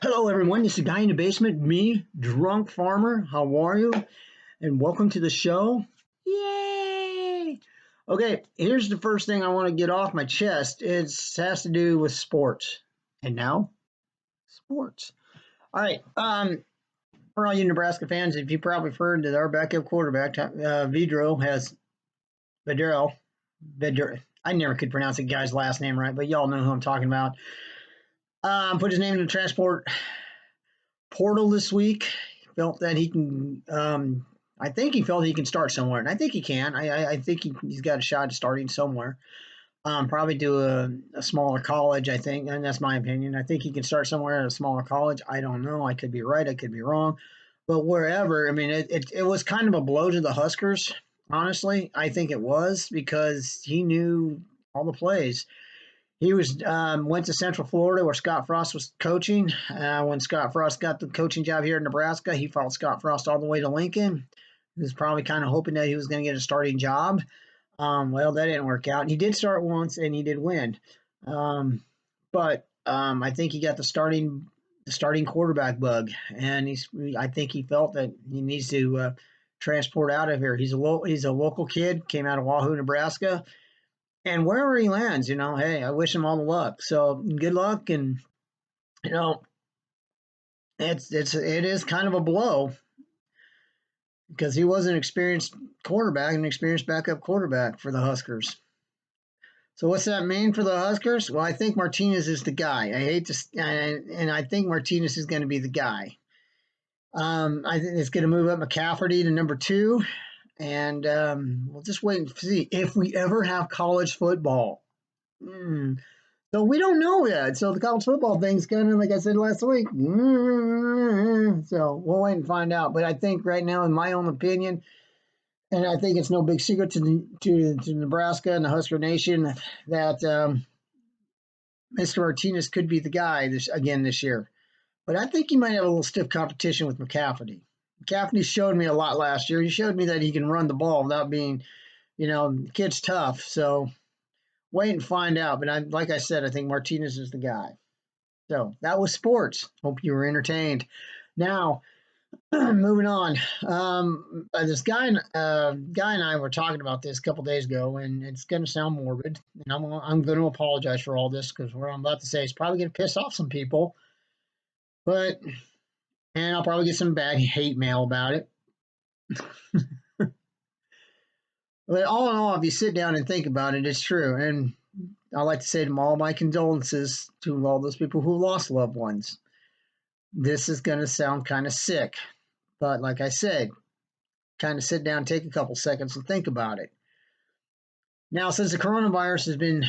Hello, everyone. This is Guy in the Basement, me, Drunk Farmer. How are you? And welcome to the show. Yay! Okay, here's the first thing I want to get off my chest. It has to do with sports. And now, sports. All right. For all you Nebraska fans, if you probably heard that our backup quarterback, Vidro, has Videro. Videro. I never could pronounce the guy's last name right, but y'all know who I'm talking about. Put his name in the transport portal this week. Felt that he can. I think he felt he can start somewhere, and I think he can. I think he's got a shot at starting somewhere. Probably to a smaller college, I think, and that's my opinion. I think he can start somewhere at a smaller college. I don't know. I could be right. I could be wrong. But wherever, I mean, it was kind of a blow to the Huskers, honestly. I think it was because he knew all the plays. He was went to Central Florida where Scott Frost was coaching. When Scott Frost got the coaching job here in Nebraska, he followed Scott Frost all the way to Lincoln. He was probably kind of hoping that he was going to get a starting job. Well, that didn't work out. He did start once and he did win, but I think he got the starting quarterback bug, and I think he felt that he needs to transport out of here. He's a local kid, came out of Wahoo, Nebraska, and wherever he lands, hey, I wish him all the luck. So good luck, and you know, it is kind of a blow because he was an experienced quarterback, an experienced backup quarterback for the Huskers. So what's that mean for the Huskers? Well, I think Martinez is the guy. And I think Martinez is going to be the guy. I think it's going to move up McCafferty to number two, and we'll just wait and see if we ever have college football. So we don't know yet. So the college football thing's kind of like I said last week. So we'll wait and find out. But I think right now, in my own opinion, and I think it's no big secret to Nebraska and the Husker Nation that Mr. Martinez could be the guy this year. But I think he might have a little stiff competition with McCafferty. McCafferty showed me a lot last year. He showed me that he can run the ball without being, the kid's tough. So wait and find out. But like I said, I think Martinez is the guy. So that was sports. Hope you were entertained. Now, moving on. This guy and I were talking about this a couple days ago, and it's going to sound morbid, and I'm going to apologize for all this because what I'm about to say is probably going to piss off some people, but and I'll probably get some bad hate mail about it. But all in all, if you sit down and think about it, it's true. And I like to say to them all my condolences to all those people who lost loved ones. This is going to sound kind of sick, but like I said, kind of sit down, take a couple seconds, and think about it. Now, since the coronavirus has been,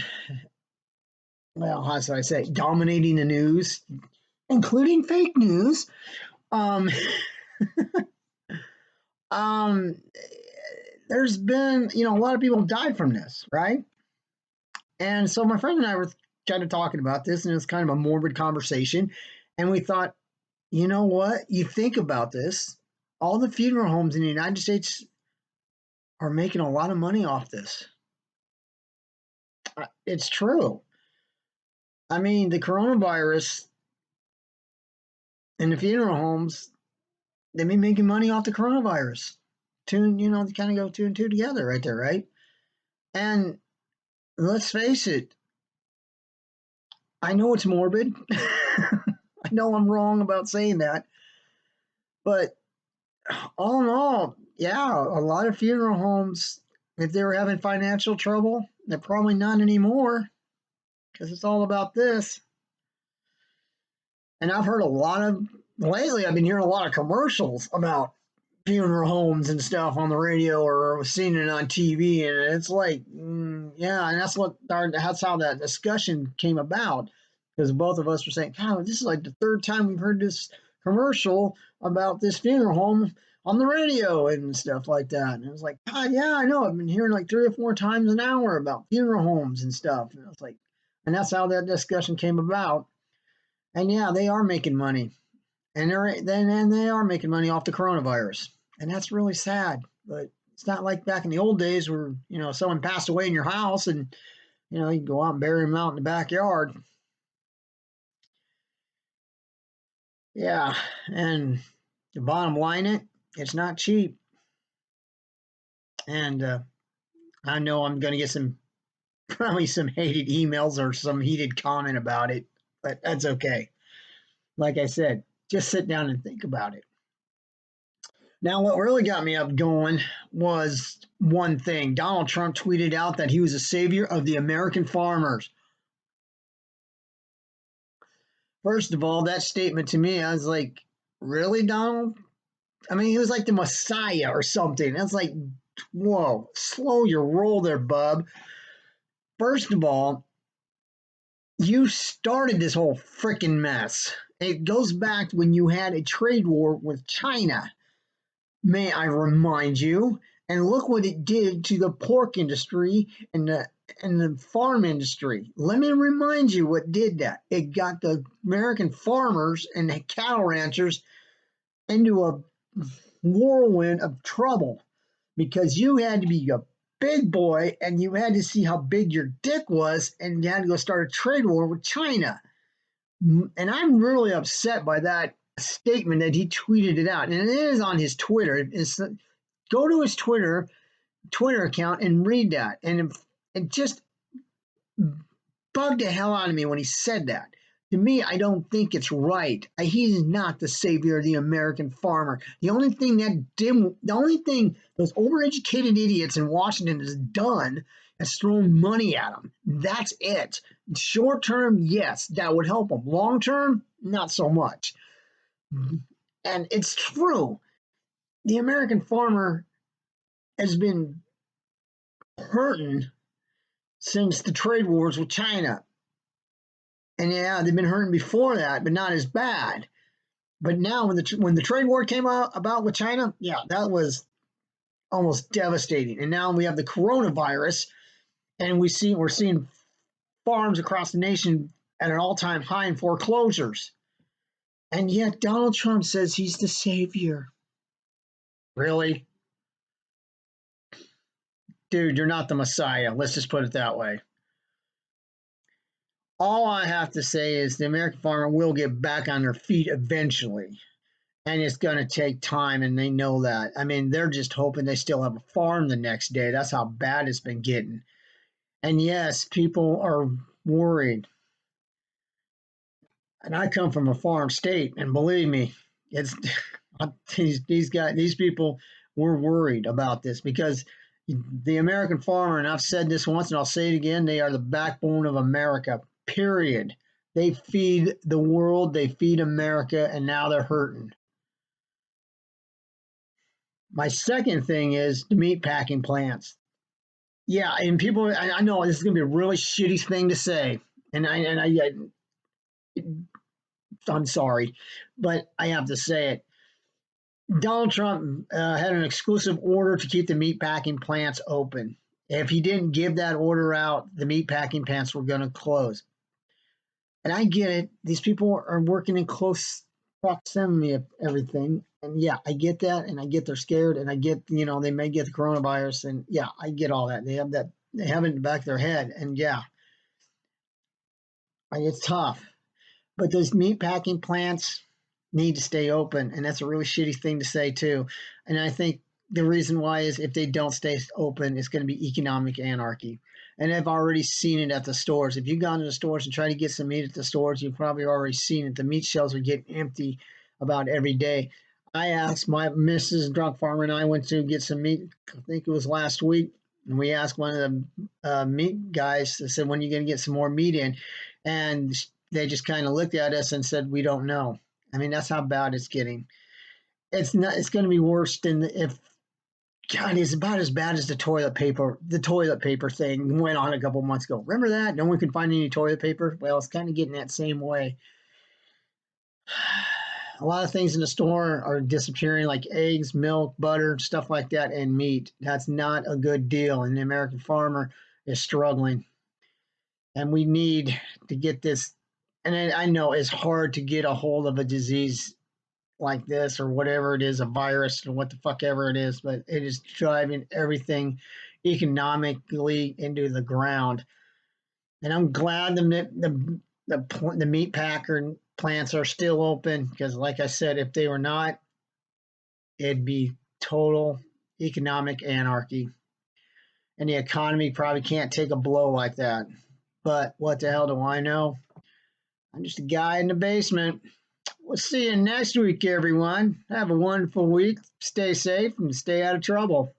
well, how should I say, dominating the news, including fake news, um, um, there's been, a lot of people died from this, right? And so my friend and I were kind of talking about this, and it was kind of a morbid conversation. And we thought, you know what? You think about this, all the funeral homes in the United States are making a lot of money off this. It's true. I mean, the coronavirus and the funeral homes, they've been making money off the coronavirus. They kind of go two and two together right there, right? And let's face it, I know it's morbid. I know I'm wrong about saying that. But all in all, yeah, a lot of funeral homes, if they were having financial trouble, they're probably not anymore because it's all about this. And I've heard lately, I've been hearing a lot of commercials about funeral homes and stuff on the radio or seen it on TV, and it's like, yeah, and that's how that discussion came about because both of us were saying, "God, this is like the third time we've heard this commercial about this funeral home on the radio and stuff like that." And it was like, "God, yeah, I know. I've been hearing like 3 or 4 times an hour about funeral homes and stuff." And I was like, and that's how that discussion came about. And yeah, they are making money, and they are making money off the coronavirus, and that's really sad. But it's not like back in the old days where someone passed away in your house and you can go out and bury them out in the backyard. Yeah, and the bottom line, it's not cheap. And I know I'm going to get probably some hated emails or some heated comment about it, but that's okay. Like I said, just sit down and think about it. Now, what really got me up going was one thing. Donald Trump tweeted out that he was a savior of the American farmers. First of all, that statement to me, I was like, really, Donald? I mean, he was like the Messiah or something. That's like, whoa, slow your roll there, bub. First of all, you started this whole freaking mess. It goes back when you had a trade war with China. May I remind you? And look what it did to the pork industry and the farm industry. Let me remind you what did that. It got the American farmers and the cattle ranchers into a whirlwind of trouble because you had to be a big boy and you had to see how big your dick was and you had to go start a trade war with China. And I'm really upset by that statement that he tweeted it out. And it is on his Twitter. Go to his Twitter account and read that. And it just bugged the hell out of me when he said that. To me, I don't think it's right. He's not the savior of the American farmer. The only thing those overeducated idiots in Washington has done is thrown money at him. That's it. Short term, yes, that would help him. Long term, not so much. And it's true. The American farmer has been hurting since the trade wars with China. And yeah, they've been hurting before that, but not as bad. But now, when the trade war came about with China, yeah, that was almost devastating. And now we have the coronavirus, and we're seeing farms across the nation at an all-time high in foreclosures. And yet Donald Trump says he's the savior. Really? Dude, you're not the Messiah. Let's just put it that way. All I have to say is the American farmer will get back on their feet eventually. And it's going to take time, and they know that. I mean, they're just hoping they still have a farm the next day. That's how bad it's been getting. And yes, people are worried. And I come from a farm state, and believe me, it's these people were worried about this because the American farmer, and I've said this once and I'll say it again, they are the backbone of America, period. They feed the world, they feed America, and now they're hurting. My second thing is the meat packing plants. Yeah, and people, I know this is going to be a really shitty thing to say, I'm sorry, but I have to say it. Donald Trump had an exclusive order to keep the meat packing plants open. If he didn't give that order out, the meat packing plants were going to close. And I get it; these people are working in close proximity of everything, and yeah, I get that, and I get they're scared, and I get they may get the coronavirus, and yeah, I get all that. They have it in the back of their head, and yeah, it's tough. But those meat packing plants need to stay open, and that's a really shitty thing to say too. And I think the reason why is if they don't stay open, it's going to be economic anarchy. And I've already seen it at the stores. If you've gone to the stores and tried to get some meat at the stores, you've probably already seen it. The meat shelves are getting empty about every day. I asked my Mrs. Drunk Farmer and I went to get some meat. I think it was last week, and we asked one of the meat guys. I said, "When are you going to get some more meat in?" And they just kind of looked at us and said, "We don't know." I mean, that's how bad it's getting. It's not. It's going to be worse than if. God, it's about as bad as the toilet paper. The toilet paper thing went on a couple months ago. Remember that? No one could find any toilet paper. Well, it's kind of getting that same way. A lot of things in the store are disappearing, like eggs, milk, butter, stuff like that, and meat. That's not a good deal, and the American farmer is struggling. And we need to get this. And I know it's hard to get a hold of a disease like this or whatever it is, a virus or what the fuck ever it is, but it is driving everything economically into the ground. And I'm glad the meat packer plants are still open because, like I said, if they were not, it'd be total economic anarchy. And the economy probably can't take a blow like that. But what the hell do I know? I'm just a guy in the basement. We'll see you next week, everyone. Have a wonderful week. Stay safe and stay out of trouble.